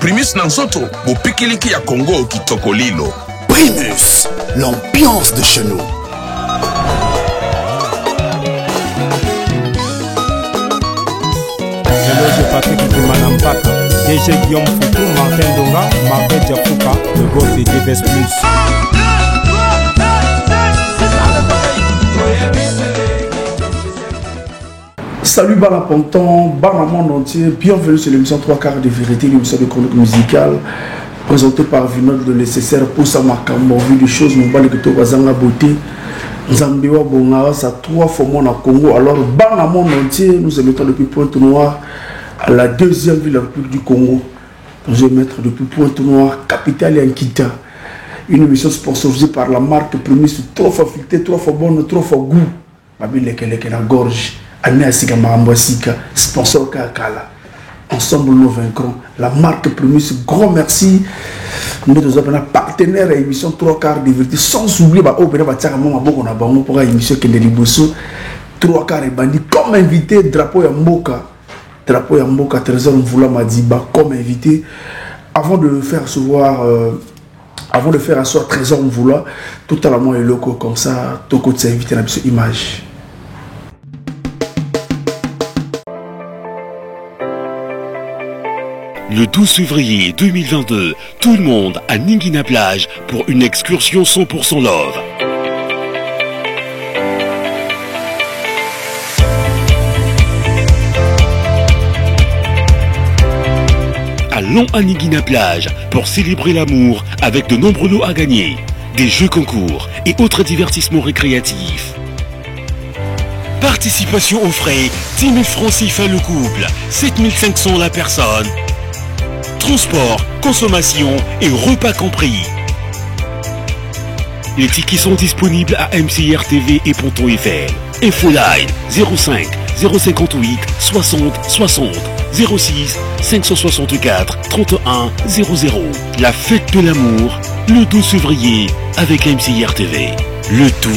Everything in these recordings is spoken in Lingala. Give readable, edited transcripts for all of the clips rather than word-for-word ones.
Primus Nansoto, Bopikiliki ya Congo Kitokolilo. Primus, l'ambiance de chez nous. Patrick Kimanampaka, DG Guillaume Foutou, Martin Donga, Martin Diafouka, le gosse de DBS Plus. Salut Bana Ponton, Bana monde entier, bienvenue sur l'émission 3 quarts de vérité, l'émission de chronique musicale présentée par Vinod de Nécessaire pour sa makambo, vu des choses, mon balai que tu vas en beauté. Zambiwa Bonga, ça 3 fois moins à Congo. Alors, Bana monde entier, nous émettons depuis Pointe-Noire à la deuxième ville République du Congo. Nous émettons depuis Pointe-Noire, capitale Yankita. Une émission sponsorisée par la marque Primus, 3 fois filtrée, 3 fois bonne, 3 fois goût. Babi Lekeleke la gorge. Anéasika Mahambasika, sponsor Kakala. Ensemble nous vaincrons. La marque Primus, grand merci. Nous sommes un partenaire à l'émission 3 quarts de vérité. Sans oublier, pour l'émission Kendeliboso, 3 quarts et bandit comme invité, drapeau Yamboka. Drapeau Yamboka, Trésor Mvoula Madiba comme invité. Avant de faire recevoir, avant de faire asseoir Trésor Mvoula, totalement et loco comme ça, Toko de s'inviter à la image. Le 12 février 2022, tout le monde à Ningina Plage pour une excursion 100% love. Allons à Ningina Plage pour célébrer l'amour avec de nombreux lots à gagner, des jeux concours et autres divertissements récréatifs. Participation aux frais, 10 000 francs CFA le couple, 7 500 la personne. Transport, consommation et repas compris. Les tickets sont disponibles à MCR TV et Ponton Eiffel. Infoline 05 058 60 60 06 564 31 00. La fête de l'amour, le 12 février avec MCR TV. Le tout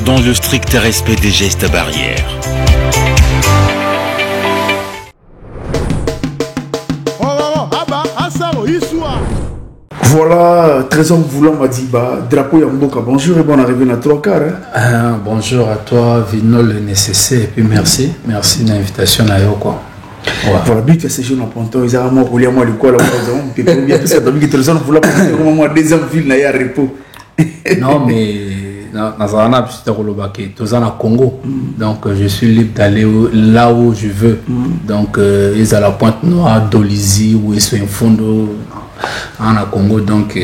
dans le strict respect des gestes barrières. Voilà, Trésor Mvoula Madiba, drapeau Yamboka. Bonjour et bonne arrivée à 3 quarts. Bonjour à toi, Vinol le Nécessaire, et puis merci de l'invitation à Yoko. Voilà, but que ces jeunes en ponton, ils ont moi le quoi la maison, puis bien tout ça, donc Trésor Mvoula Madiba, deuxième ville n'a pas repos. Non, mais Nazarana, je suis au Congo, donc je suis libre d'aller là où je veux. Donc, ils sont à la Pointe-Noire, Dolizy, ou ils sont en fond en Congo, donc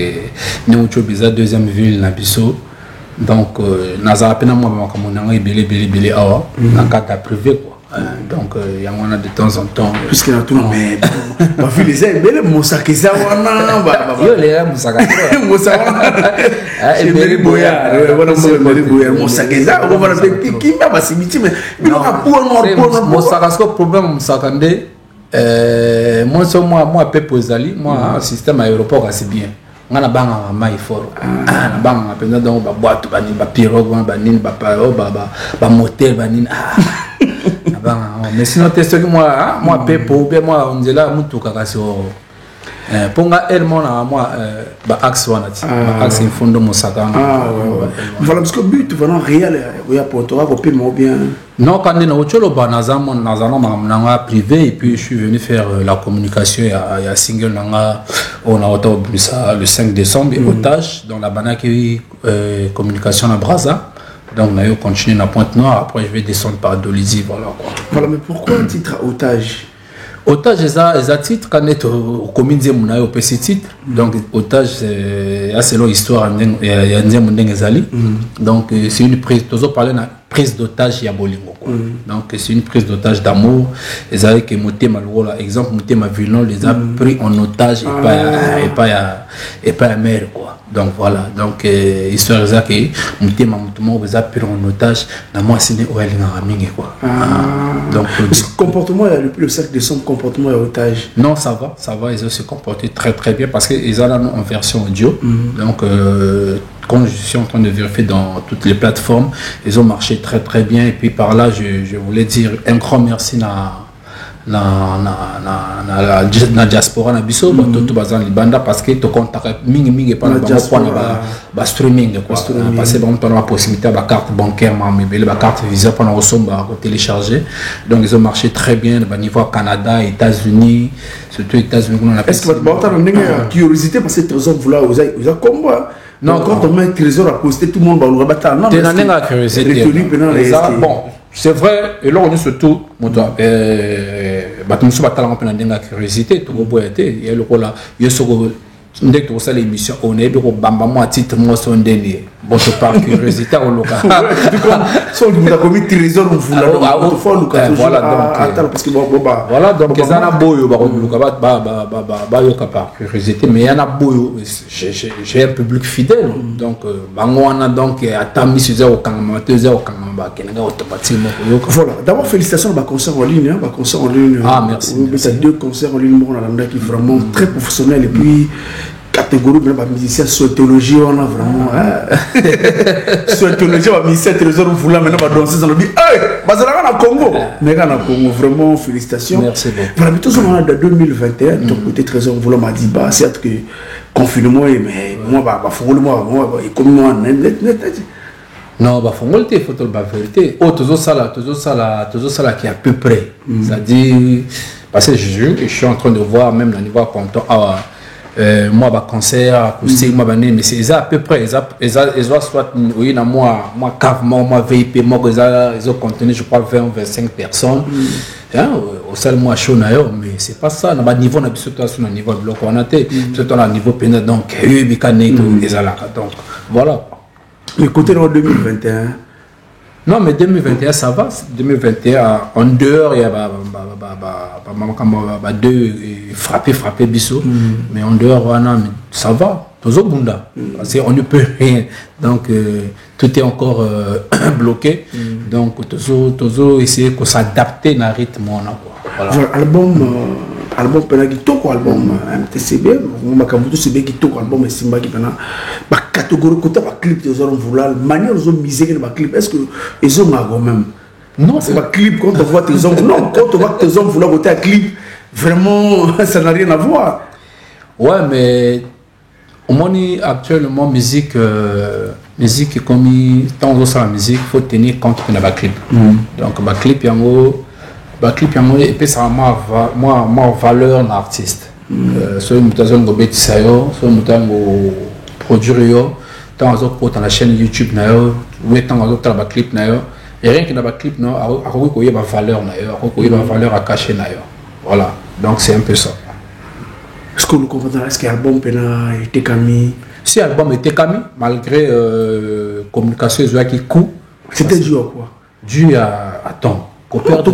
nous sommes la deuxième ville Nabiso, donc Nazarana peine moi comme on a belé awa dans cadre privé quoi. Donc il y a de temps en temps puisque là tout mais ma ville les belé Mosakeza wana yo les Mosakeza et belé boya voilà belé boya Mosakeza on va faire kimba basimiti mais non Mosakeza problème Mosakande moi pepozali moi système aéroport assez bien ngana banga mai fort na banga penda donc ba boîte bani ba pirogue bani ba motel bani na banga mais sinon test moi pepo bien moi on dit là mutuka kasi ponga elle mona moi ba axe wana ba axe fondo Mosaka voilà parce que but vraiment réel ya Pontora ko paiement bien non quand on est au cholo banazamo nanga privé et puis je suis venu faire la communication il y a single nanga on a auto ça le 5 décembre otage dans la banaki communication à Brazza. Donc on a continué à Pointe-Noire, après je vais descendre par Dolizy, voilà quoi. Voilà, mais pourquoi un titre otage? Otage, c'est un titre quand on est au comédien, on a au petit titre. Donc otage, c'est selon l'histoire, il y a un donc c'est une prise, toujours parler de prise d'otage, il y a Bolingo. Donc c'est une prise d'otage d'amour. Les avez que Motema Lola, exemple Motema Violon, les a pris en otage et pas à mère quoi. Donc voilà, donc histoire ça que Motema vous a pris en otage, dans moi c'est où elle est quoi. Donc comportement le 5 décembre comportement et otage. Non ça va, ils ont se comporté très très bien parce qu'ils ont en version audio. Donc quand je suis en train de vérifier dans toutes les plateformes, ils ont marché très très bien. Et puis par là, je voulais dire un grand merci na diaspora na biso bato bazan libanda parce que to contact mingi pa na ba streaming quoi parce que bon on a la possibilité ba carte bancaire mais ba carte Visa pour na télécharger donc ils ont marché très bien au niveau Canada, États-Unis, surtout États-Unis on a. Est-ce que votre curiosité parce que trésor vous a combat. Non, quand on met un trésor à poster, tout le monde va le rabattre. Non, bon, c'est vrai, et là on est surtout, je suis pas curiosité, tout le monde il y a le rôle là, il y a ce dès que vous savez l'émission, on est au bambam à titre moi son dernier. Bon, je parle curiosité au local. Si on a commis trésor, on vous l'a dit. Voilà donc. Voilà donc ils en a boyo, par curiosité, mais il y en a boyo. J'ai un public fidèle, donc on a donc à Tami sur au Kangama, 2 heures au Kangama, qui n'est pas automatiquement. Voilà. D'abord félicitations pour concert en ligne, concert en ligne. Ah merci. C'est 2 concerts en ligne, on a qui vraiment très professionnel et puis catégorie de la musicien sociologie on a vraiment sociologie va musicien trésor vous là maintenant va danser dans le but bazalaka na Congo mais na Congo vraiment félicitations merci beaucoup voilà plutôt on a de 2021 ton côté trésor vous m'a dit bah c'est que confinement mais moi bah fongole moi et comme moi net non bah fongole te photo la vérité toujours ça là qui est à peu près c'est-à-dire parce que je suis en train de voir même le niveau content moi bah concert acoustique moi mais c'est à peu près ils ont soit oui na moi cave moi VIP moi ils ont contenu je crois 20-25 personnes au seul moi show na yo mais c'est pas ça na ba niveau na biso to sur na niveau bloc on a été surtout na niveau pénal donc bikane tout les ala donc voilà le côté de 2021. Non, mais 2021, ça va. 2021, en dehors, il y a deux frapper bisso. Mais en dehors, ça va. Toujours bunda. Parce qu'on ne peut rien. Donc, tout est encore bloqué. Donc, toujours essayer de s'adapter à rythme. Voilà. Album penagi toko album MTCB makamutu CB qui toko album Simba qui pena ba catégorie côté ba clip des hommes voulal manière de musique ba clip est-ce que ils ont quand même non c'est pas clip quand on voit tes hommes non quand on voit tes hommes vouloir côté clip vraiment ça n'a rien à voir ouais mais au moins actuellement musique comme tant de la musique faut tenir compte de la clip donc ba clip yango clip et puis ça moi valeur d'artiste sur une mutation de bêtisayo sur une mutation de produire tant dans la chaîne YouTube nayo ou tant dans la clip nayo et rien que dans la clip non à quoi il y a valeur nayo à quoi il y a valeur à cacher nayo voilà donc c'est un peu ça est-ce que vous comprenez est-ce que l'album pena été cami si l'album était cami malgré communication qui coûte c'était dû à quoi dû à temps Covid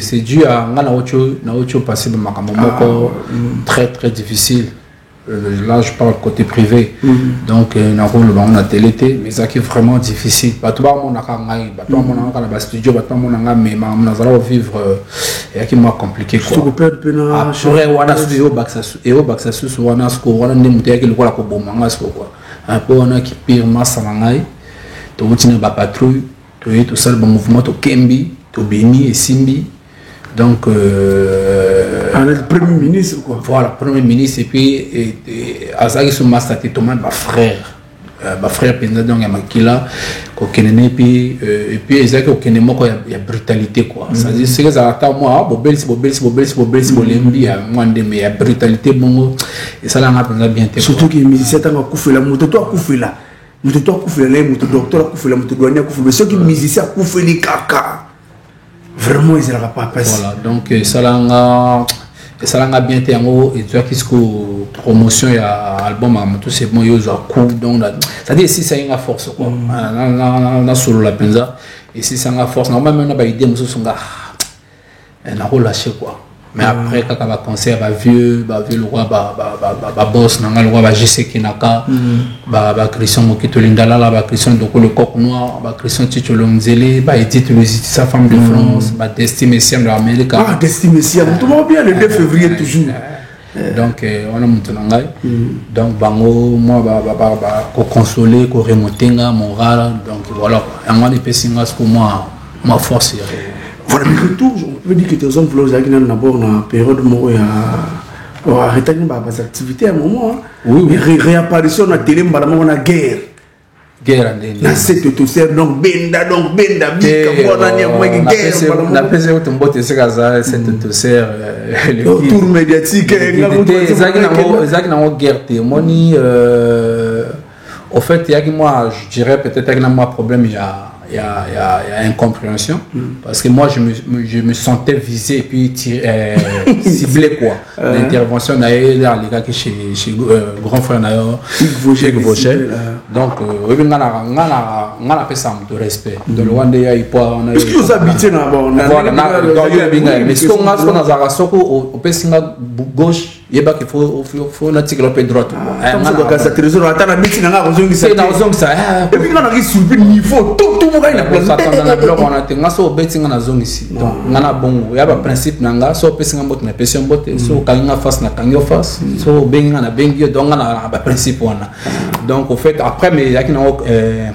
c'est dû à un passé de Makamomoko très très difficile. Là je parle côté privé. Donc on a télé mais ça qui est vraiment difficile. Studio vivre et qui m'a compliqué après wana studio baksasu wana sko wana ndemute yaki lokola ko bomanga sko quoi. Un peu on a qui pire masangai to utina ba patrouille tout ça le bon mouvement to Kembi to Beni et Simbi donc le premier ministre quoi voilà premier ministre et puis Azaki sous master Thomas ma frère pendant donc Makila ko kenene puis et puis Ezaki ko kenemo ko ya brutalité quoi ça dit c'est que ça attend moi bobelsi bolembi ya mwande mais ya brutalité bongo et ça là on a bien surtout que musicien tanga kufela moto to kufela mutu kufela mutu docteur kufela mutu douanier kufela ceux qui musiciens kufeli kaka vraiment ils n'aura pas passé voilà donc ça l'a bien été en haut et tu vois qu'est-ce que promotion il y a album à tout c'est bon yo za coup donc ça dit si c'est une force quoi na solo la penza et si c'est une force normalement on a pas idée muso songa na relâcher quoi mais après quand on va concert vieux le roi boss nanga le roi JC Kinaka Christian Mokito Lindala là Christian Doko le coq noir Christian Ticho Longzele Edith Lusiti sa femme de France Destiny Messiam de l'Amérique Destiny Messiam tout le monde bien le 2 février toujours donc on a monté nangai donc bango moi ko consoler ko remonter moral donc voilà on a des pessingas pour moi force Voilà, mais retour, on peut dire que tes hommes voulaient d'abord dans la période où il y a arrêté des activités à un moment. Oui, mais réapparition dans la télé, on a guerre. Guerre na cette tout ser donc benda bika bona ni moi guerre la pese auto mbote sekaza cette tout ser le tour médiatique ezaki na guerre te moni au fait il y a moi je dirais peut-être qu'il y a un problème il y a incompréhension parce que moi je me sentais visé et puis ciblé quoi l'intervention d'ailleurs les gars qui chez grand frère d'ailleurs chez Vaucher donc on a fait ça de respect de loin de il peut on a est-ce que vous habitez là-bas mais ce qu'on a dans Arasoko au Pessinga gauche il faut l'article peu droite donc ça trésor attends meeting nga ozong ça et puis on a sur niveau tout monde il a ça attend na bloc on a tenga so betting na zone ici donc ngana bongo ya ba principe nanga so pesinga mbot na pesion mbot so kanga face na kango face so benga na bengi donc ngana ba principe wana donc au fait après mais yaki na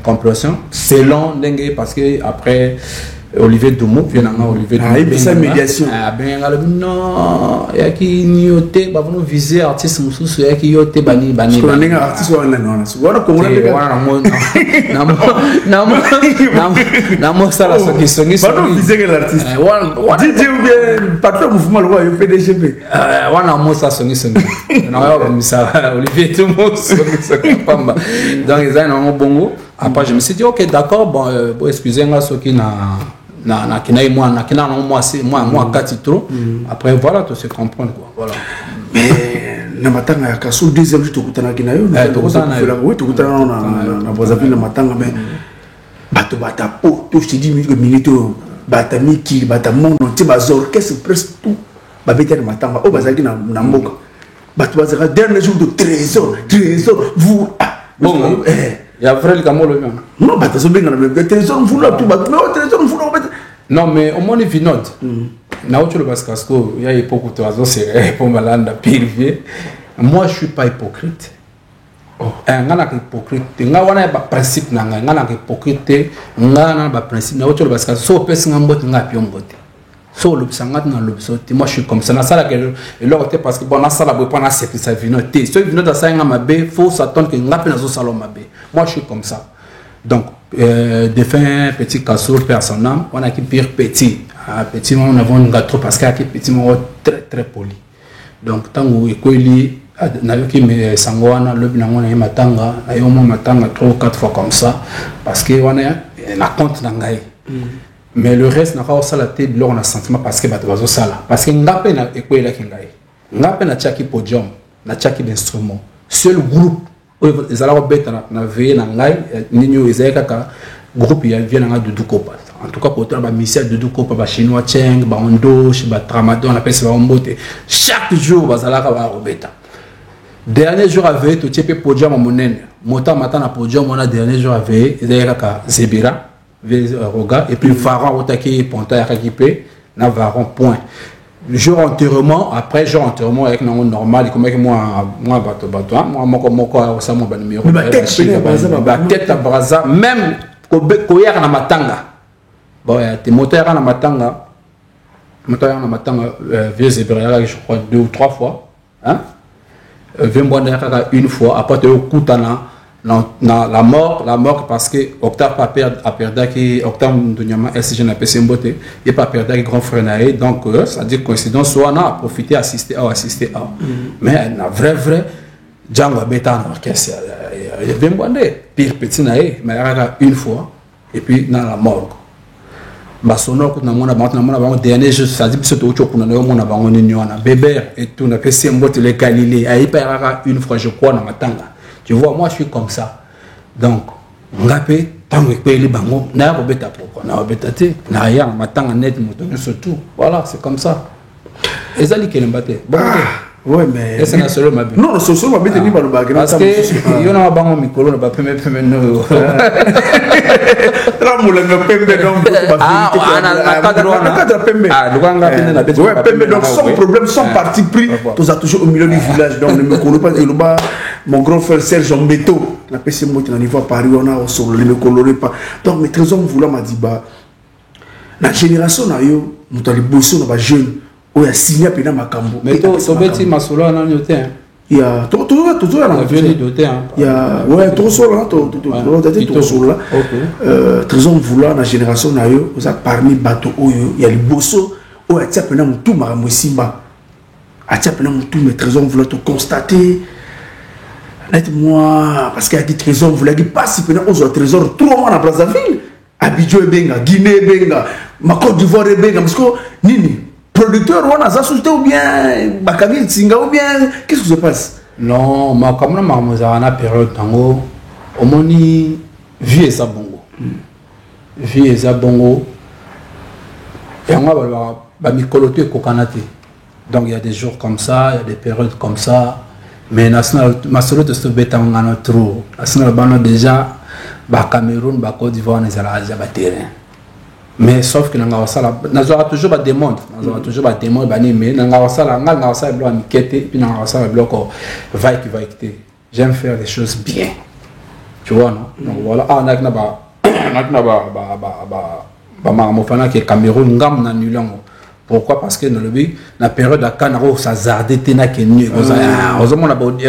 compréhension c'est long dingue parce que après Olivier Doumou vient en Olivier Doumou. Ah, sa médiation. Ah ben non, il y a qui nioté, bah vous viser artiste mususu, il y a qui yoté bani. Parce que les artistes sont là non, voilà comment on ça la songi. Pas viser l'artiste. DJ ou bien patron mouvement le roi PDGP. Wana mo ça songi. Non ça Olivier Doumou songi pamba. Donc ils ont un bongo. Après je me suis dit OK d'accord bon excusez-moi ceux qui na kinaï moi na kina moi c'est moi 4 trop après voilà tout se comprendre quoi voilà mais na matanga ya kaso deuxième jour tukutana kinayo to kutana na bozapi na matanga mais bato batapo tout je te dis minute bata miki bata mono ti bazor qu'est-ce presque tout babeta na matanga o bazaki na mboka bato bazaka dernier jour de trésor vous bon il y a vrai le camolo non bato so benga na trésor vous là tout bato trésor vous là non mais au moins les vinotes na autre le bascasco il y a beaucoup de oiseaux c'est pour malanda pilier moi je suis pas hypocrite ngana hypocrite ngana ba principe ngana hypocrite ngana ba principe na autre le bascasco so pesi ngambot ngapi ombote so le sangat na le soti moi je suis comme ça na sala que et là parce que bon na sala bo pas c'est que ça vinote so vinote ça ngama be faut s'attendre que ngapi na zo saloma be moi je suis comme ça donc défunt petit casseau personnel on a qui pire petit petit on avons un gâteau parce qu'il y a petit très très poli donc tant où écoli na yoki me sangwana le binango na matanga na yo matanga 3 ou 4 fois comme ça parce que on a na compte na ngai mais le reste na pas ça la tête on a sentiment parce que bato bazo sala parce que ngape na écoli la kingai ngape na chaki podium na chaki d'instrument seul groupe ils allaient bête na veiller na ngai ninyo ezeka ka groupe ya vient na Doudou Kopa en tout cas pour ba Michel Doudou Kopa ba chinois Cheng ba Ondo ba Tramadon on appelle ça Mbote chaque jour bazala ka ba robeta dernier jour à veiller to tiepe podium à monene mota matin na podium on a dernier jour à veiller ezeka ka Zebira Roga et puis Varan otaki Ponta ya Kipé na Varan point le jour enterrement après jour enterrement avec non normal comme moi bato moi moko ça mon numéro ba tête à braza même ko ya na matanga bon te moteur na matanga vieux Zebra je crois 2 ou 3 fois hein Vembonda une fois après te kutana na la mort parce que Octave a perdu qui Octave Ndonyama SG na PC Mbote et pas perdu grand frère naé donc ça dit coïncidence soit on a profité assister à mais na vrai Django beta na orchestre Vembonda pire petit naé mais une fois et puis dans la morgue basono ko na mona bango dernier jour ça dit biso to kuna na mona bango ni nyona bébé et tout na PC Mbote le Galilée ai pas une fois je crois na matanga. Tu vois, moi je suis comme ça. Donc, ngapé, tango ekpeli bango, na robeta pourquoi? Na robeta te, na rien, matanga net motonyo surtout. Voilà, c'est comme ça. Ezali kelembate. Bon. Ouais, mais c'est na solo mabe. Non, solo mabe te ni ba ba parce que yo na bango mikolo na ba peme no. Ramula na pembe donc na cadre pembe. Ah, lukanga pembe na beto. Ouais, pembe donc son problème, son parti pris, tous a toujours au milieu du village donc ne me connais pas et là mon grand frère Serge Mbeto, la PC Moti na niveau à Paris on a au sol ne me colorer pas. Donc mes trésors voulant m'a dit bah la génération na yo moto ali bosso na ba jeune o ya signé pena makambo mais to beti masolo na nyote il y a tout ya na venu doté il y a ouais tout solo tout solo trésor vouloir na génération na yo oza parmi bato oyo ya li bosso o ya tia pena mutu makambo simba atia pena mutu mais trésor vouloir to constater moi parce qu'il y a des trésors vous l'avez pas si pena aux trésors tout le monde à Brazzaville Abidjan et Benga Guinée et Benga ma Côte d'Ivoire et Benga parce que nini producteur on a ça ou bien Bakagil Singa ou bien qu'est-ce qui se passe non ma comme na ma période tango omoni vie et ça bongo vie et ça bongo et on va mikoloto et kokanate donc il y a des jours comme ça il y a des périodes comme ça mais national masolo de ce bétangana trop national bana déjà ba Cameroun ba Côte d'Ivoire les ala ba terrain mais sauf que nanga wasala nazora toujours ba demande nazora toujours ba demande ba ni mais nanga wasala blo mikete puis nanga wasala blo ko va quitter j'aime faire les choses bien tu vois non donc voilà nakna ba mofana que Cameroun ngam na nulango. Pourquoi? Parce que dans le but, la période à Cannes, ça zardé, t'es qui nu.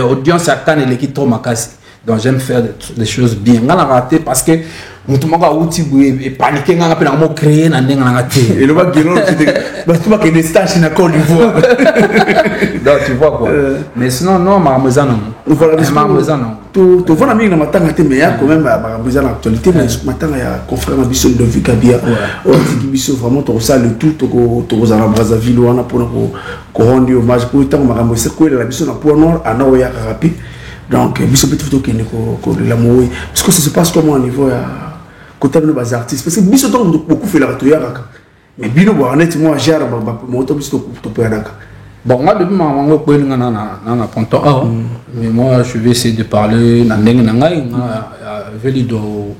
Audience à Cannes, elle est trop macasse. Donc j'aime faire des choses bien. On a raté parce que nous tout le monde a outil et paniqué, on a appelé un mot créé, on a raté. Et le bac c'est pas qu'il y a des stages en Côte d'Ivoire. Donc tu vois quoi. Mais sinon non, mademoiselle non. Mademoiselle non. Tu vois la mine dans ma tanga te mais quand même mademoiselle l'actualité mais ma tanga ya confrère ma biso de Vicabia. On dit biso vraiment tout ça le tout to za na Brazzaville wana pour rendre hommage pour tant mademoiselle ko la biso na point nord à Naoya rapide. Donc biso peut tout kene ko l'amour parce que ça se passe comment au niveau côté de nos artistes parce que biso donc beaucoup fait la retoya mais bino bo honnêtement gère ba moto biso to perdaka. Bon, moi, depuis ma maman, je suis en ponton. Mais moi, je vais essayer de parler. Velido,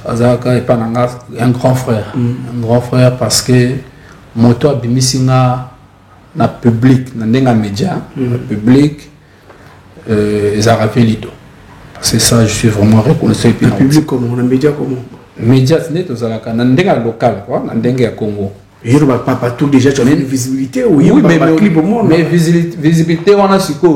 Azaka et Pananga, un grand frère. Un grand frère parce que mon toit bimissinga na public, na média, public, Zara Velido. C'est ça, je suis vraiment reconnaissant. Le public comment? Le média comment? Média, c'est net aux Zalaka, na local, quoi, na Congo. Il n'y a pas tout déjà, tu as une visibilité ou il y a un clip au monde. Mais visibilité, on a ce que.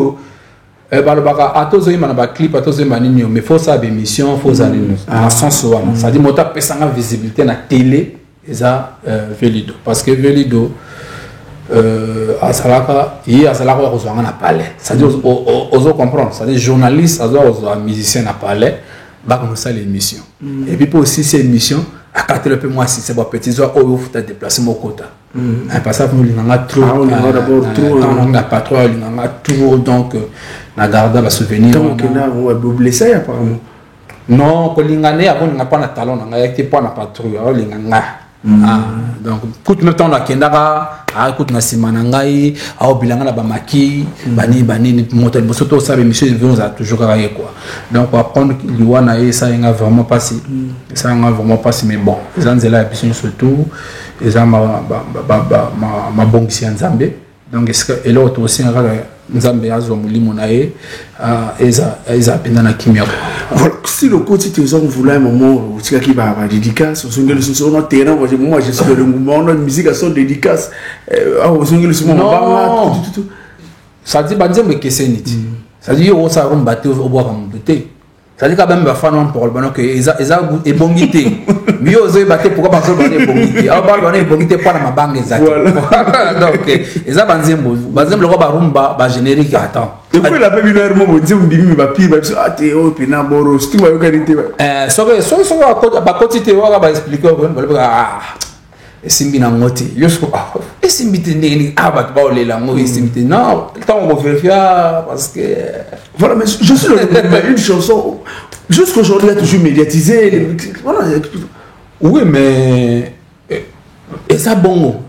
À tous les clips, à tous les manières, mais il faut ça, émission, il faut ça. En sens où, ça dit, moi, tu as une visibilité na télé, et ça, Velido. Parce que Velido, à Salaka, il y a Salaka, on a parlé. Ça dit, on doit comprendre. Ça dit, journaliste, ça doit être musicien à parler, bah, comme ça, l'émission. Et puis, pour aussi, ces émissions, à 4 peu moi si c'est pas petit soit au faut déplacer mon quota parce que nous l'avons trop on a pas trop l'avons toujours donc na garder va souvenir donc là on va blessé apparemment non ko lingane avant on n'a pas na talent on a été pas na pas trop linganga donc tout même temps on a kendaka écoute na simana ngai au bilanga na ba maki bani moto boso to ça monsieur ils a toujours travaillé quoi donc on va prendre liwana et ça il a vraiment passé ça a vraiment passé mais bon les anzela et surtout ils ont ma bongisi nzambe donc est-ce que et l'autre aussi nzambe azo mulimo na e eza penda na kimia voilà si le côté tu as voulu un moment tu qui va dédicace sur le sur notre terrain moi je suis le mouvement de musique à son dédicace sur le moment ça dit banzembe keseniti ça dit on ça rumba te au bois comme beauté ça dit quand même ba fan pour le que eza et bongité mieux oser battre pourquoi pas le bongité ah ba le bongité pas na mabanga exact donc eza banzembe le roba rumba ba générique attends et puis la même une moment dire mbimi ba pire ba te o pina boro sti wa yokanité so ba quantité wa ba expliquer ko ba et simbi na ngoti yosko et simbi te ndeni abat ba olela ngo et simbi non tant on vérifie parce que voilà mais je suis une chanson jusqu'aujourd'hui elle est toujours médiatisée voilà oui mais et ça bon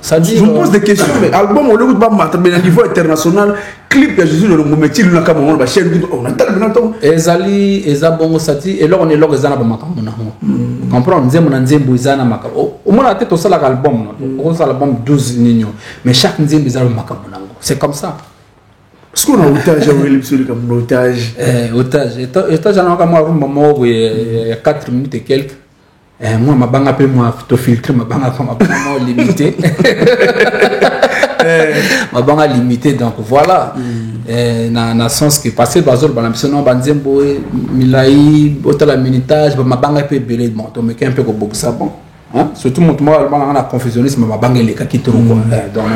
ça dit je me pose des questions mais album on le pas mettre à niveau international clip de Jésus le métier le nakama on va chaîne on a tellement temps ezali ezabongo sati et là on est là ezana ba makambo na comprendre nzembo na nzembo ezana makambo au moins la tête au sala album on sala album 12 nino mais chaque nzembo ezana makambo nango c'est comme ça parce qu'on a otage à l'épisode comme otage otage j'en ai comme un moment où il y a 4 minutes et quelques moi mabanga pe moi to filtre mabanga limité. Mabanga limité, donc voilà. Na sens que passer bazol banamsino banzembo milai otala minitage mabanga pe belé bon to me un peu ko boxa bon. Hein? Surtout mon moi la confusionnisme ma banque les qui trop quoi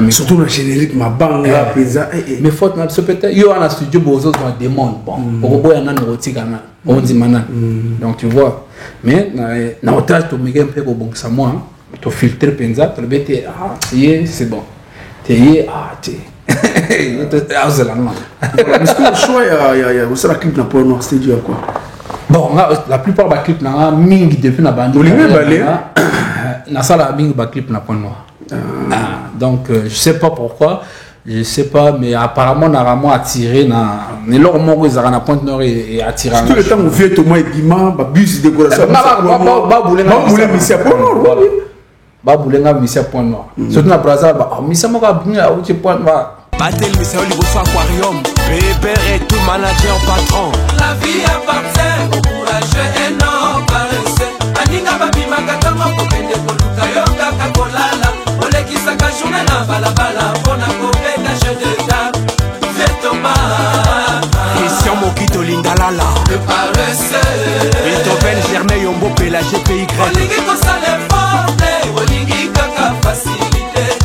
surtout le générique ma banque là pesa mais faut peut-être yo en studio bozo dans des mondes bon pour boya na neurotique on dit maintenant donc tu vois mais na otage to me un peu ko boxa moi to filtrer penza to le bête c'est bon t'es t'es est-ce que le choix il y a aussi la clip na porno studio quoi. Bon, la plupart des clips na mingi depuis na bande. Na sala mingi ba clip na point noir. Donc je sais pas pourquoi, je sais pas, mais apparemment na vraiment attiré na leur moko ezara na point noir et attiré. Tout le temps on vient tout moi bima ba bus décoration. Ba boulenga mission point noir. Ba boulenga mission point noir. Surtout na Brazza ba mission moko abunga au point noir. Battle Missa au niveau aquarium, Bébé et tout manager patron. La vie appartient au courageux et non paresseux. Aninga babi magatango kopende koluka yoka kakolala. Ole kisaka journée na balabala pona kopenda jeu de table. Fais ton mal. Christian Mokito Lindalala. Le paresseux. Beethoven Germain Yombo Pela GPY. Olingi kosale forte, olingi kaka facilité.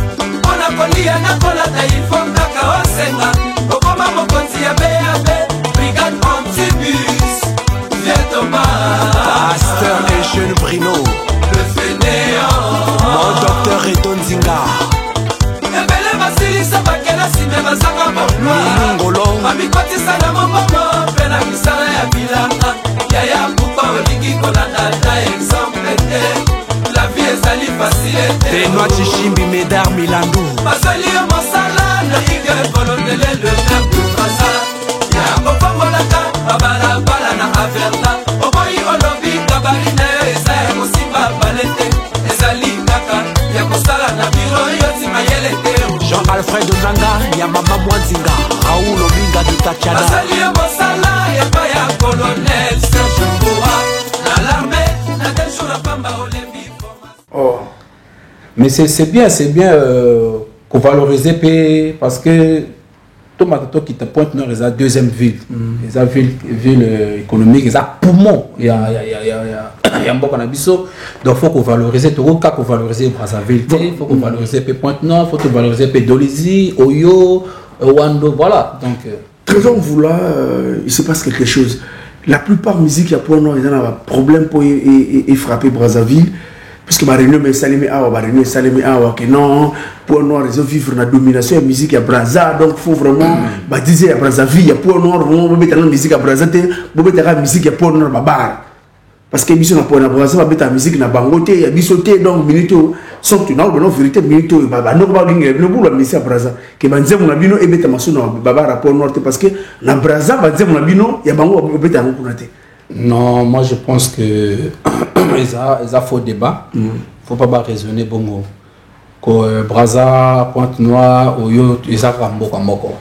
Ona kolia na kola taifo. Pasteur et jeune Brino, le fainéant, mon docteur et Don Zinga. Ebele basili sabakela simeba saka bonwa. Ngolo, amikoti sana mobomo, pena kisala ya bilanga. Yaya kupa olingi kolanda ta exemple te. La vie est sali facile te. Benoît Chichimbi Médard Milandou. Basali yo mosala, na ige volondele le frère de Brasa. Ya kopangolaka, abala bala na averta. Jean-Alfred Nanga, ya mama Mwanzinga, Raoul Olinga de Tatiana. Basali ya mosala, ya pa ya colonel Serge Mboa. Na l'armée, na tel jour la pamba olembi. Oh. Mais c'est bien qu'on valorise parce que Tomato qui te pointe nord, ils ont deuxième ville. Ils ont ville économique, ils ont poumon. Il y a un bon canabiso. Donc il faut qu'on valorise tout le cas, qu'on valorise Brazzaville. Il faut qu'on valorise Pointe-Nord, il faut qu'on valorise Dolizy, Oyo, Wando, voilà. Donc très vous là, il se passe quelque chose. La plupart musique, il y a pour nous, ils ont un problème pour frapper Brazzaville. Puisque ma réunion mais salimi awa que non pour noir ils vivre la domination de la musique à Brazza donc faut vraiment baptiser à Brazzaville ya pour noir vraiment mettre la musique à Brazza te mettre la musique à pour noir babar parce que mission pour na Brazza mettre la musique na bangote ya bisoté donc minito sont tu non vérité minito baba no ba ngi no bula musique à Brazza que banzemu na bino e mettre maso na babar pour noir parce que na Brazza banzemu na bino ya bango mettre na kunate. Non, moi je pense que ils ont faux débat. Faut pas raisonner bon. Que Brazza, Pointe-Noire, Oyo, ils ont rambo comme moko.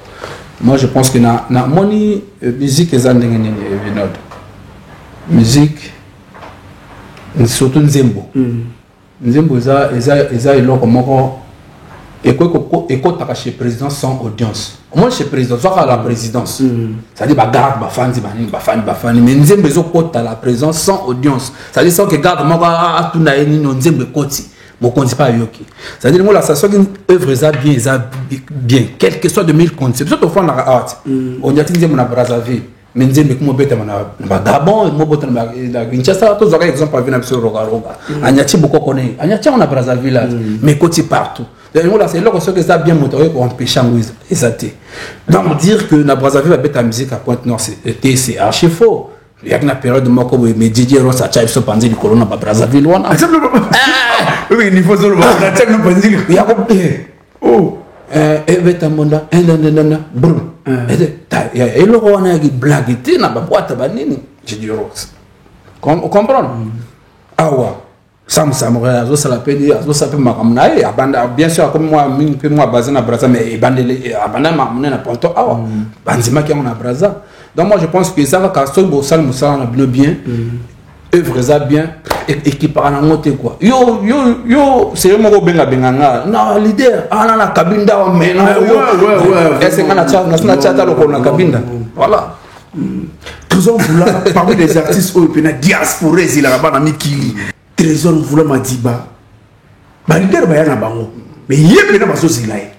Moi je pense que na moni musique ils ont vinod. Musique surtout Nzembo. Nzembo ils ont comme moko. Et quoi chez président sans audience. Moi chez président soit à la présidence. Ça dit bah garde bah fan mais Nzembo ils ont à la présidence sans audience. Ça dit ça que garde moi à tout na ni Nzembo koti. Mon compte pas yoki. Ça dit moi la ça soit une œuvre bien quel que soit de 1000 comptes. C'est surtout au fond la art. On y a Nzembo na Brazzaville. Mais Nzembo comment bête na Gabon mo bota na Kinshasa tous autres exemple par venir sur Roga. Anyati beaucoup connaît. Anyati on a Brazzaville mais koti partout. Là, c'est là que ça bien motoré pour empêcher les athées. Donc, dire que la Brazzaville va mettre la musique à Pointe-Nord, c'est archi faux. Il y a une période de moi comme Didier Ross a chavé pendant le corona à Brazzaville. Oui, il faut se le voir. Il y a compris. Oh, Evetamona, brûle. Et le roi a dit blague, il n'a pas boîte à banine. Didier Ross. Comprendre? Ah ouais. Sam Samurai, ça l'appelle Makamnae, bien sûr, comme moi, basé à Brazza, mais abandonné ma Ponto, Banzima qui est à Brazza. Donc, moi, je pense que ça va casser le Moussal, on a bien. œuvre ça bien et qui parle en moté quoi yo c'est moi ko benga non leader ana na kabinda o mais non est-ce que na chat lo ko na kabinda voilà Trésor Mvula parmi les artistes au pena diaspora il a ba na mikili Trésor Mvula Madiba ba leader ba yana bango mais yepena ba so zilaye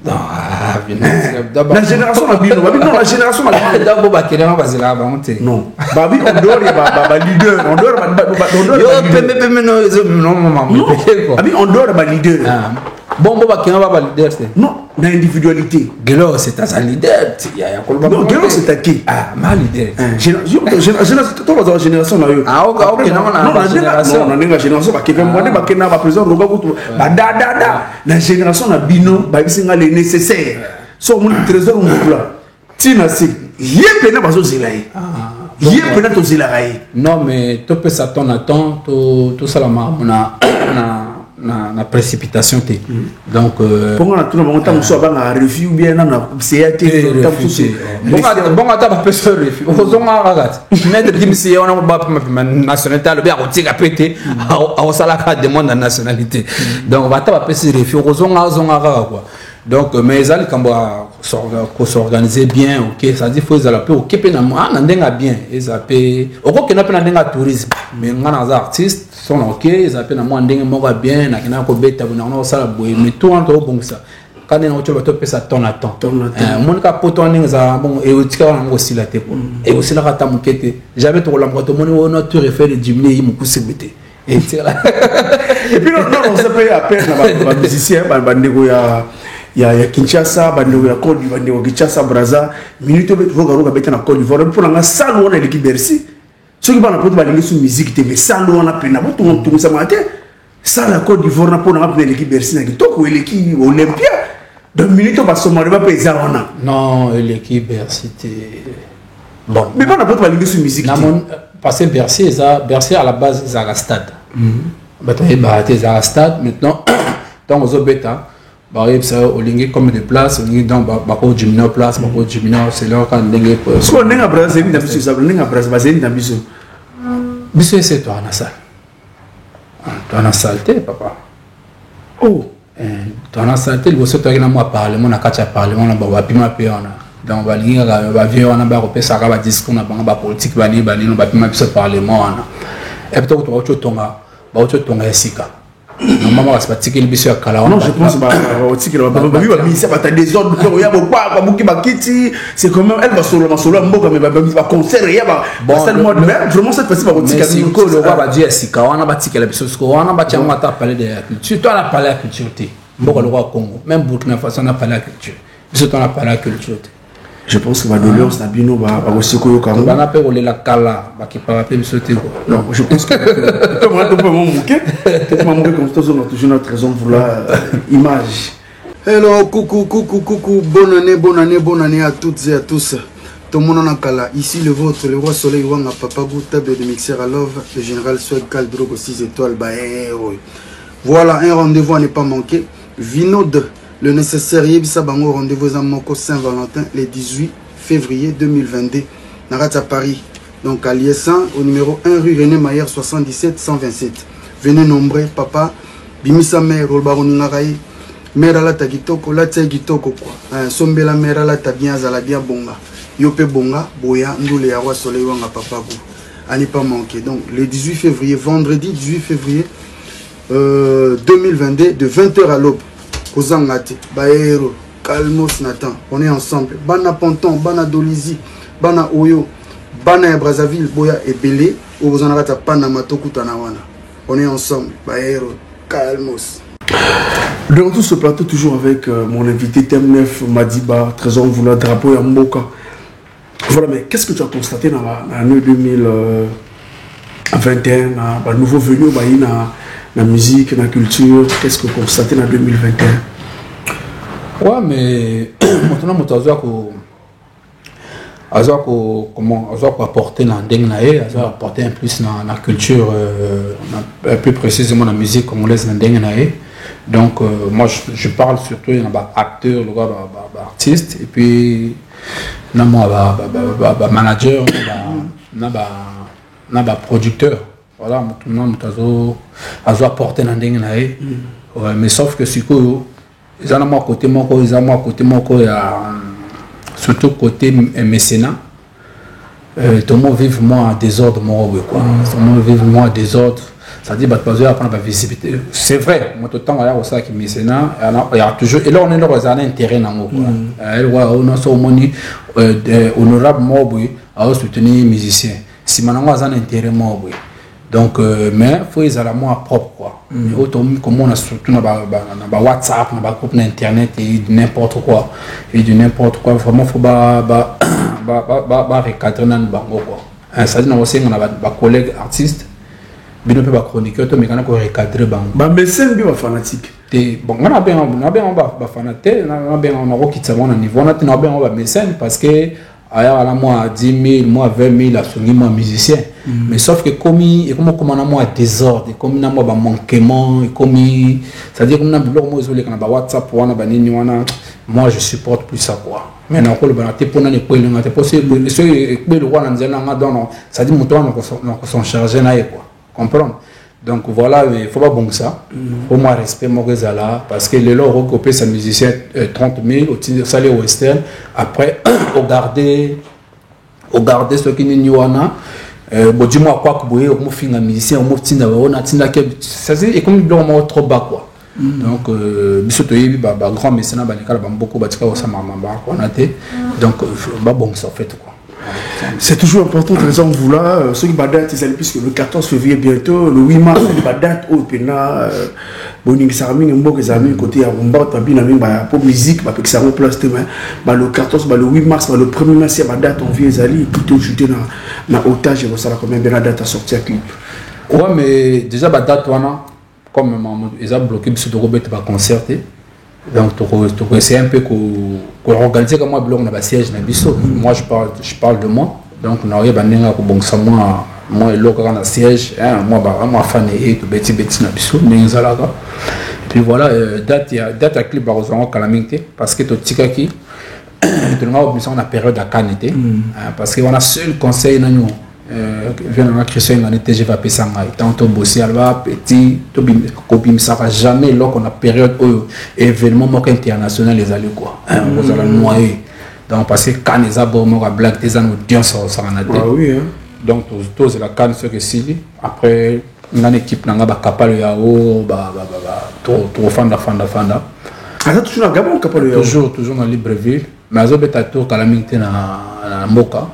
la génération a bien non la génération a bien d'abord ba kéré ba zila ba monté non babi on dehors ba leader on dehors ba yo peme non maman abi on dehors ba leader bon ba kéré ba leader c'est non l'individualité Gelo c'est un leader il y a non Gelo c'est qui ma leader génération na yo ok non na génération ba kebe moi ba kena ba président roba ko ba da na génération na bino ba bisinga le nécessaire so mon Trésor Mvula tina si yepena ba zo zilaye yepena to zilaye non mais to peut s'attendre attend to salama na précipitation té donc pour on a tout le monde tant soit ba refus ou bien na CAT bon ata ba personne refus ozonga ragat mettre dimsi on ba nationalité le bien otika pété au salaka demande nationalité donc va ta ba personne refus ozonga raga quoi donc mais ils allaient s'organiser bien ok ça dit faut ils allaient ok pe na ndenga bien ils appellent ok na pe na ndenga tourisme mais ngana za artistes sont ok ils appellent na moi ndenga moka bien na kina ko beta na on sala boy mais tout en tout bon ça quand on tu vas te ça ton à temps mon ka poto ndenga za bon et otika on aussi la te et aussi la rata mukete j'avais to la moto mon on tu refait de diminuer il me kusibete et puis non ça peut à peine ba musicien ba ndeko ya Kinshasa bando ya Côte d'Ivoire bando Kinshasa Brazza minute be voga beta na Côte d'Ivoire pour nga salu on l'équipe Bercy ceux qui bana poto ba lingi sur musique te mais salu on a pena bo tout ça matin ça la Côte d'Ivoire na pour nga l'équipe Bercy na kitoko l'équipe Olympia de minute ba somari ba pesa wana non l'équipe Bercy te bon mais bana poto ba lingi sur musique na mon passer Bercy à la base ça la stade bato ba te za stade maintenant tant aux bêta bah ça au ligne comme des places au ligne dans bako jimino place bako jimino c'est là quand ndenge so ndenge Brazza ni ndabiso ça ndenge Brazza bazeli ndabiso biso c'est toi na salle toi na salle papa oh toi na salle le bosso toi na moi parlement na kacha parlement na ba pima pe ona donc ba ligne ba vieux ona ba repesa ka ba discours na ba politique ba ni ba pima biso parlement ona et peut-être toi tu tonga esika normalement c'est pas ticket le biso kala non je pense pas ticket ba misa ba ta désordre ko ya bo kwa buki bakiti c'est quand même elle va solo mboka mais ba concert ya ba seulement vraiment cette fois-ci ba ticket ko le roi ba dire esika wana ba ticket le biso ko wana ba tianga ta parler de la culture toi on a parlé de la culture mboka le roi Congo même Burkina Faso on a parlé de la culture biso on a parlé de la culture. Je pense que ma doléance Nabino va aussi koyoka. On va appeler la kala, va qui parle plus sauter. Non, je pense que on peut mon bouquet. Peut-être mon bouquet comme ça on a toujours notre raison pour la image. Hello, coucou, bonne année à toutes et à tous. Tout le monde en a kala. Ici le vôtre, le roi soleil Wanga Papa Gou, table de mixeur à love, le général Swag Caldrogo 6 étoiles, voilà un rendez-vous à ne pas manquer. Vino 2. Le nécessaire Yebisa Bango rendez-vous à Moko Saint-Valentin le 18 février 2022 Narata Paris. Donc à Liessan au numéro 1 rue René Maillère 77 127. Venez nombreux papa Bimisa mère Rolbaroni Naraye mère ala tagitoko la tagitoko quoi. Sombela mère ala tabien zala bien bonga. Yope bonga boya ndoule ya roi soleil wanga papa go. À ne pas manquer. Donc le 18 février vendredi 18 février 2022 de 20h à l'aube. Kozangate, Baero, Calmos Nathan, on est ensemble. Bana Ponton, Bana Dolizi, Bana Oyo, Bana Brazzaville, Boya et Belé, Ozanarata Panama Tokutanawana. On est ensemble. Baero, Calmos. Dans tout ce plateau, toujours avec mon invité TM9 Madiba, Trésor Mvula, drapeau et Mboka. Voilà, mais qu'est-ce que tu as constaté dans l'année 2021, dans le nouveau venu, la musique, la culture, qu'est-ce que vous constatez en 2021? Ouais, mais maintenant, je vais apporter apporter un plus dans la culture, plus précisément la musique congolaise. Donc, moi, je parle surtout d'un acteur, artiste, et puis, manager, na ba producteur voilà maintenant azo apporter na ndenge na ye mais sauf que sikoyo ils ont moi côté moko ils ont moi côté moko ya surtout côté mécénat tout le monde vive moi désordre moi quoi tout le monde vive moi désordre ça dit bah pas prendre la visibilité c'est vrai moi tout le temps il y a aussi qui mécénat il y a toujours et là on est dans un intérêt dans moi on a so moni honorable moi à soutenir musicien si maintenant on a un intérêt moi donc mais faut ils à la moi propre quoi autant comme on a surtout na ba WhatsApp na ba groupe internet et n'importe quoi vraiment faut ba recadrer dans bango quoi ça dit na aussi on a ba collègues artistes bino pe ba chroniqueur to mais kana ko recadrer bango ba mécène bi ba fanatique te bon on a bien ba fanatique na bien on a rokitsa mon niveau on a bien ba mécène parce que aya la moi 10 000 moi 20 000 à songi moi musicien mais sauf que comme on a moi désordre comme na moi ba manquement comme ça dire comme na blog moi zolé kana ba WhatsApp wana ba nini wana moi je supporte plus ça quoi maintenant ko le ba te pona ne ko le ngate possible ce que le roi nzela nga don ça dit muto na ko son charger na quoi comprendre donc voilà il faut pas bon ça au moins respect moi là parce que les lots recopier sa musicien 30 000 au salaire western après au garder ce qui n'est wana bon dis-moi quoi que boye au finga musicien au motina on a tina que ça c'est comme le trop bas quoi donc biso to yebi ba grand mécénat ba lekala ba beaucoup batika au sama mamba on a té donc ba bon ça fait quoi. C'est toujours important de raison vous là ceux qui badate ils allaient puisque le 14 février bientôt le 8 mars badate au pena boning sarmi ngombo que amis côté à Rumba tabina minga pour musique ba que ça en place demain le 14 le 8 mars le 1er mars badate on vient ali tout ajouter na otage et ça combien bien la date à sortir clip. Ouais mais déjà badate wana comme ils ont bloqué sur de Robert va concerter donc tu essayer un peu qu'on organiser comme moi blog na ba siège na biso moi je parle de moi donc na oya banenga ko bon ça moi le quand na siège moi fan et tout beti na biso nzalaka puis voilà date à clip ba rozango calamité parce que to tikaki tu nga obmission na période à canité parce que on a seul conseil na nous vient dans la création en été je vais passer ça tant to bosser alba petit to copie ça va jamais lors qu'on a période événement international les allez quoi vous allez noyer donc parce que quand les abos moi blague des audiences ça en a oui donc tous la canne ce que si après une équipe n'a pas capable ya trop fanda alors toujours na Gabon capable toujours dans Libreville mais azo beta tour calamité na Mboka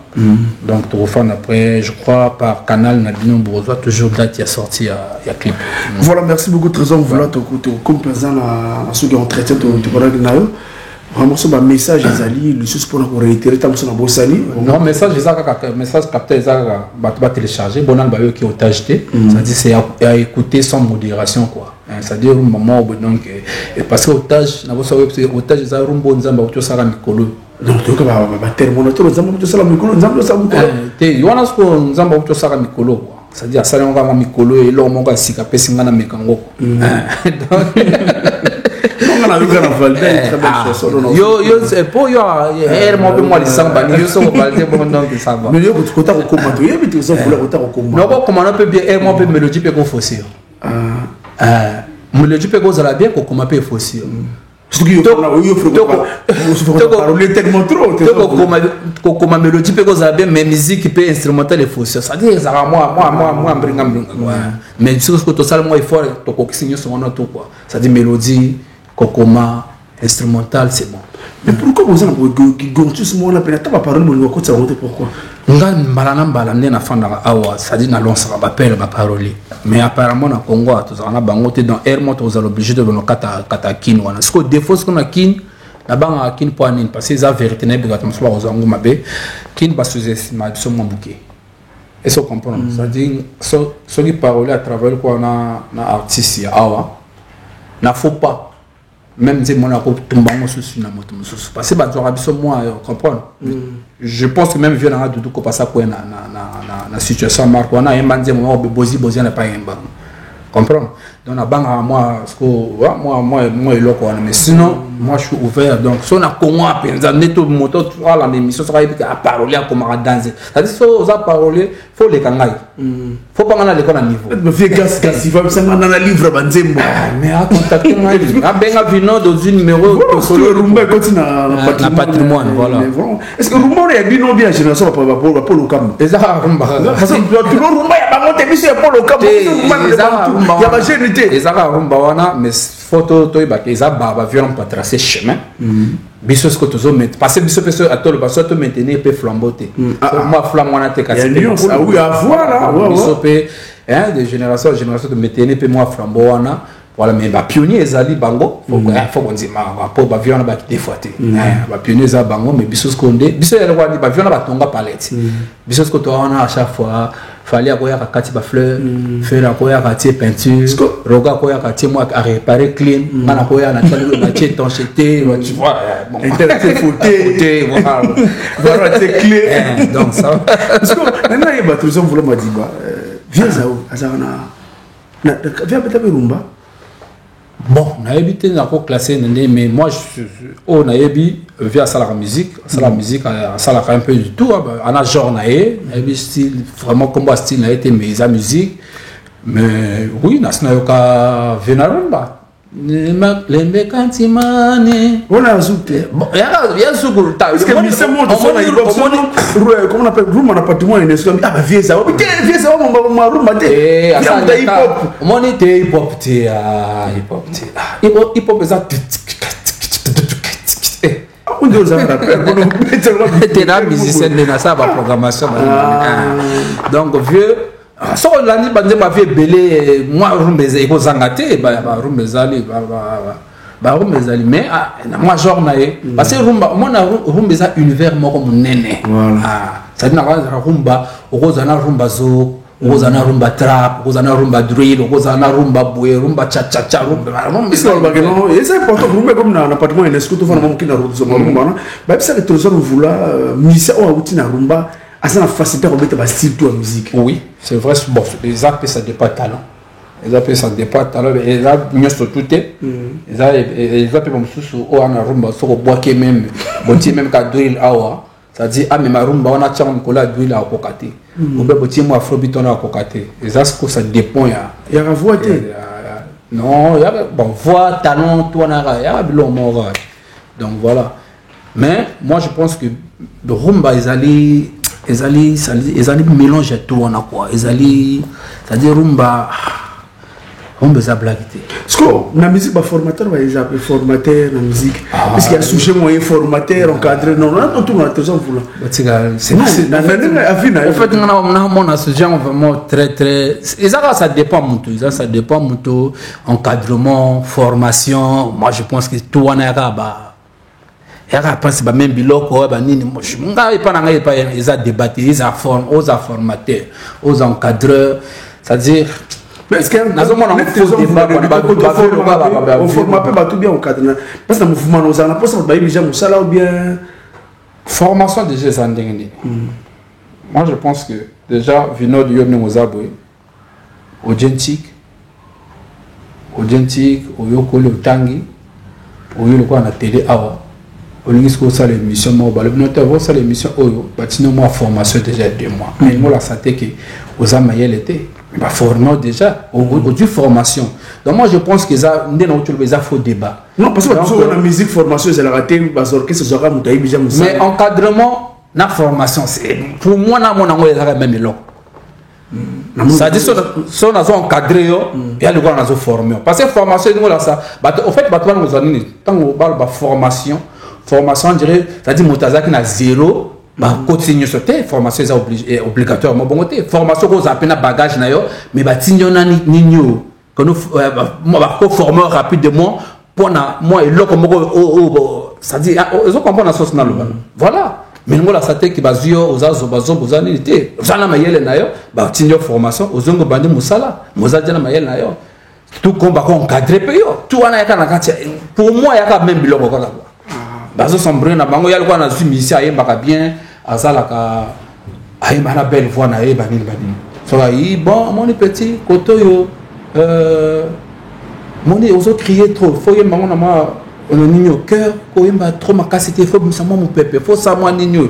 donc trop fan après je crois par canal na bino bourgeois toujours date ya sorti ya clip voilà merci beaucoup Trésor voilà ton côté comme présent na ceux qui ont traité de parler na eux vraiment ce message ezali le juste pour réitérer tant que na bosali non message capté ezaka ba télécharger bonal ba yo qui otage té ça dit c'est à écouter sans modération quoi ça dit moment donc parce que otage na bosa otage za rumbo nzamba oto saka mikolo donc to ka ba termonateur nzamba oto sala mikolo nzamba oto sala mikolo te yona sko nzamba oto saka mikolo quoi ça dit asala ngama mikolo et lo monga sika pesi ngana mekango donc yo c'est pour yo mo be mo lisamba ni yo so balde bon donc ça va mais yo ko ta ko komando yo bitu so vouloir ko ta ko komando non ko komando peut bien mo peut mélodie peut ko fosser mélodie peut ko zala bien ko koma peut fosser surtout yo na yo faut parler tellement trop ko koma mélodie peut ko zala bien mais musique peut instrumental et fosser ça dit ça moi mbringa mais sur ce que to sala moi il faut to ko kisinyo so na tout quoi ça dit mélodie kokoma instrumental c'est bon mais pourquoi vous en qui gontus moi la peine pas parole mon ko ça pourquoi nga mbala na fanda awa ça dit na lonsa ba pelle ba parole mais apparemment na Congo tous on a bangoté dans air moto vous allez obligé de venir kata kin wana ce que défaut ce qu'on a kin na banga kin point parce que ça vérité na bigato mso ba zangu mabe kin ba sous-estimé so mon bouquet et ça comprendre ça dit so qui parole à travers quoi na artiste awa na faut pas même si mon accord tombe en sous na moto parce que bah tu as moi comprendre je pense que même vieux na dudu ko passa quoi na situation marque on a un bandé moi bozi n'a pas un banc comprendre Donc, moi, mais sinon, moi, je suis ouvert. Donc, si on a comment appeler, tout le monde, la émission sera à parler, à comment danser. C'est-à-dire, si on a parlé, il faut les kangai. Il faut pas qu'on a l'école à niveau. Mais fais gas, il faut que dans la livre, mais à contacter moi, à bien venir dans une numéro, Rumba continue à patrimoine, voilà. Est-ce que Rumba est bien ou bien génération pour le Cam? Et ça, Rumba. Parce que tout le Rumba, il y a pas de mission pour le Cam. Il y a ma générité. Et ça, Rumba, mais photo, ils ont violent pour tracer chemin. Bisos que tu as parce que bisos à tout le passé tu maintenir peu flamboter moi flamme on a été cassé ah oui à voir là bisos hein de génération en génération de maintenir peu moi flamboana voilà mais ba pionnier ezali bango faut qu'on dise ma po ba violent ba qui défoité ba pionnier za bango mais bisos konde bisos ya kwa ba violent ba tonga palette bisos que tu as à chaque fois fallait avoir à kati ba fleur faire à kati peinture roga koya kati moi à réparer clean mana koya na tali na tché toncheté tu vois bon intéressé fouté voilà c'est clé donc ça parce que maintenant il y a ba toujours voulu me dire viens ça azana na viens peut-être Rumba. Bon, on a évité de classer, mais moi, on a évité via la musique, la musique, ça l'a un peu du tout. On a genre, on a style, vraiment combat style, on a été mais la musique. Mais oui, on a pas Venarumba. Les mécantimani. On a ajouté. Bon, il y a ce que tu as. Parce que c'est mon comment on appelle Rumba, on a pas tout le monde. Ah, bah, viens ça, viens ça, mon Rumba. Eh, ça hip hop. Mon était hip hop, hip hop, ça. On doit ça rappeler. T'es là, musicien de la programmation. Donc, vieux. So l'année bandé m'a fait belé moi rumbeza iko zangate ba rumbezali ba rumbezali mais moi genre naé parce que rumba moi na rumbeza univers moko munene ça dit na rumba okozana rumba zo okozana rumba trap okozana rumba drill okozana rumba boué rumba cha cha cha rumba c'est pas non et c'est important rumba comme na appartement UNESCO to fana mo kina rumba ba ça que tout ça vouloir misa o outina rumba ça la facilité de mettre style de musique. Oui, c'est vrai. Bon, les apps ça dépend talent. Les apps ça dépend talent. Et là, mieux sur tout est. Les apps comme sous ou en rumba, sur le bois qui même, botti même qu'à drill awa. Ça dit ah mais ma rumba on a tiens on colle drill à kokate. Ou bien botti moi afrobeat on a kokate. Et ça ce que ça dépend ya. Il y a la voix non, il y a bon voix talent tout on a il y a bilon mort. Donc voilà. Mais moi je pense que le rumba ils allaient mélanger tout on a quoi ils allaient c'est-à-dire rumba ça blaguité parce que la musique ba formateur va les appeler formateur la musique parce qu'il y a sujet moyen formateur encadré non tout on a toujours voulu c'est en fait on a ce genre vraiment très et ça dépend mutu ça dépend mutu encadrement formation moi je pense que tout on a il y a pas de même biloko banini ngai pas ngai pas ils a débattu ils a forme aux formateurs aux encadreurs c'est-à-dire mais est-ce que on forme pas tout bien encadré parce que le mouvement nous a la poste ba déjà musala ou bien formation déjà ça ndengeni moi je pense que déjà vino de yobne mozabwe authentique au yokole utangi au yoko na télé awa au lieu que ça l'émission mobile notamment ça l'émission oyo batino moi formation déjà 2 mois mais moi la santé que aux amayel était bah formation déjà au du formation donc moi je pense que ça ndé na utulu ça faut débat non parce que la musique formation c'est la raté parce que ce sera mutaï déjà mais encadrement na formation c'est pour moi na mon ngo ça même là ça dit son na encadré yo et le gars na formé parce que formation nous là ça au fait ba toi nous anini tant on parle de formation on dirait c'est-à-dire motazaki na 0 ba continue sur tes formation est obligatoire bon côté formation qu'on appelle na bagage na yo mais ba tinyo na ninyo que nous moi ba ko former rapidement pour na moi et là comme c'est-à-dire ils comprendre la sauce na lo voilà mais nous la santé qui bazio aux azo bazo bozani té zana mayele na yo ba tinyo formation aux zongo bandi musala mozaja na mayele na yo tout combat ko encadrer pe yo tout wana yaka na kati pour moi yaka même biloko kaka bazo sombre na bango yali kwa na musicien ayembaka bien azalaka ayemba na belle voix na ye banini so ayi bon mon petit koto yo Mon nez, aux autres crier trop. Faut y avoir on a au cœur, faut y avoir trop ma casse, il faut que mon pépé, faut ça moi nigno.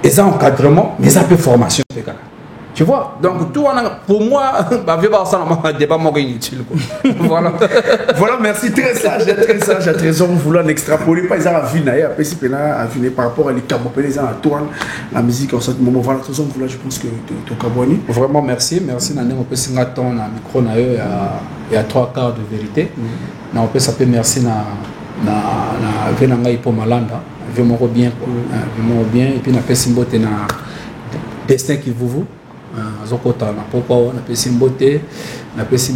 Et ça encadrement, mais ça peut formation. Tu vois, donc tout pour moi, ça débat inutile. Voilà. Voilà, merci, très sage, à trésor, vouloir n'extrapoler pas, ils ont vu par rapport à les Camopéens, ils ont tourné la musique en ce moment. Voilà, trésor, vouloir, je pense que tu as Kabouani. Vraiment, merci, Nandé, on peut signer ton micro, il y a 3 quarts de vérité. On peut s'appeler merci na Venanga pour Malanda, vraiment bien, et puis on peut s'imboter na destin qui vous. Zokota na pourquoi on appelle Simbote na petit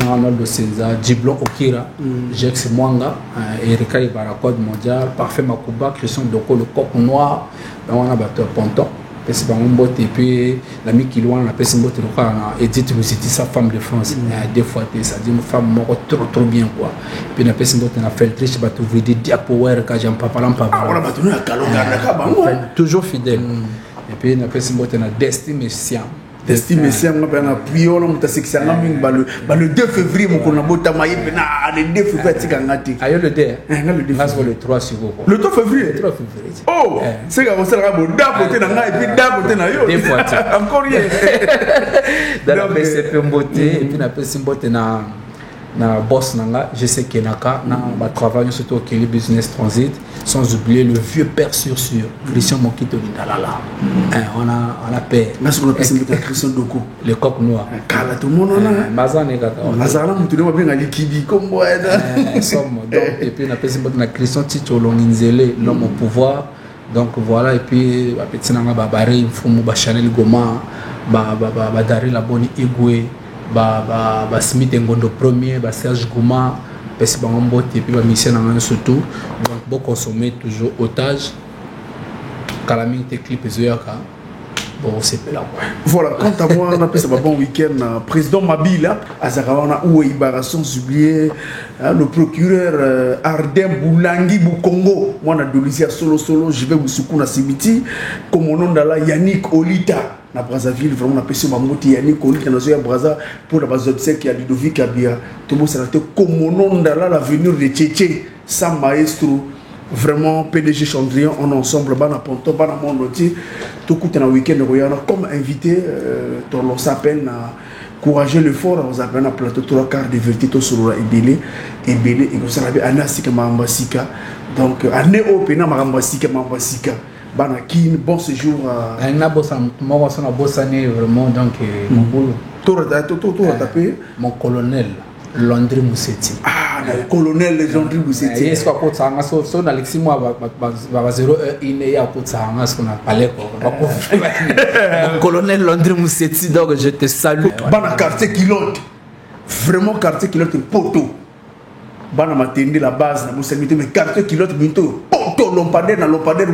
Ronaldo César Diblon Okira Jex Mwanga Erika Ibarakod mondial Parfait Makuba Christian Doko le coq noir on a battu Ponton c'est pas Mbote et puis l'ami qui loin la personne Mbote Edith Musiti sa femme de France deux fois ça dit une femme trop bien quoi puis la personne Mbote na Feltrich battu vidi Diapower ka j'en papa lampa toujours fidèle. Et puis, on a fait Destin Messiaen. Destin Messiaen, on a appuyé, on a fait le 2 février, on a fait le 2 février. Aïe, le 2. Le 3 sur vous. Le 3 février. Le 3 février. Oh, c'est comme ça, on a d'un côté, et puis encore rien. Dans la BCP Mboté, et puis on a fait na boss nanga je sais que naka na travail surtout au Kelly Business Transit sans oublier le vieux père sur Christian Mokito Lindalala on a paix merci pour la Christian Doko le coq noir kala tout le monde on a mazane kaka mazana mutu ne mabinga likidi comme moi somme donc et puis on a passé na Christian Tito Longinzele l'homme au pouvoir donc voilà et puis petit nanga babari mfumu ba Chanel Goma ba Dari la boni Igwe ba Smith Ngondo premier ba Serge Gouma parce que et puis ba mission en surtout donc beaucoup consommer toujours otage calamité clip ezoyaka bon c'est là voilà quant à moi on a passé un bon week-end président Mabila Azarawana ou Ibara sans oublier le procureur Ardem Boulangi Boukongo moi na Dolisia solo je vais vous soukouna Sibiti comme mon nom là Yannick Olita na Brazzaville vraiment na pesi mamoti Yannick Olita na zoya Brazza pour la base obsèque ya Ludovic Abia tout monde s'arrêter comme mon nom là l'avenir de Tchétché sans maestro vraiment PDG Chandrian en ensemble bana ponto bana monde entier tout coup dans week-end comme invité on s'appelle na courager le fort on s'appelle na plateau 3 quarts de vérité to solo ebele et on s'appelle anasika mambasika donc anéo pena mambasika bana kin bon séjour na bossa moi on a bossé vraiment donc mon boulot tout tapé mon colonel Landry Moussetti. Ah, le colonel Landry Moussetti. Est-ce qu'on peut s'en assurer son Alexis moi va 0 il y a pour ça on a parlé quoi. Colonel Landry Moussetti donc je te salue. Bana quartier Kilote. Vraiment quartier Kilote poto. Bana matende la base na Moussetti mais quartier Kilote binto poto lompader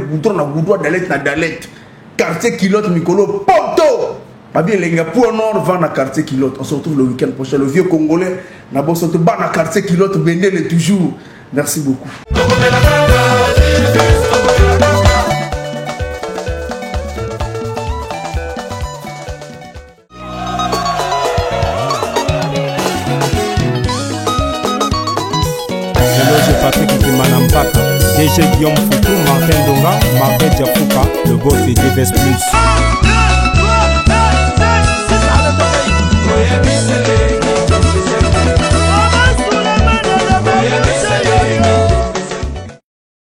goudron na goudron dalet na dalet. Quartier Kilote Mikolo poto. Babie Lenga pour nord va na quartier Kilote. On se retrouve le week-end prochain. Le vieux Congolais n'a pas sorti dans na quartier Kilote. Benel est toujours. Merci beaucoup. Patrick Kimanampaka, DG Guillaume Foutou, Martin Donga, Martin Diafouka, le boss de DVS Plus.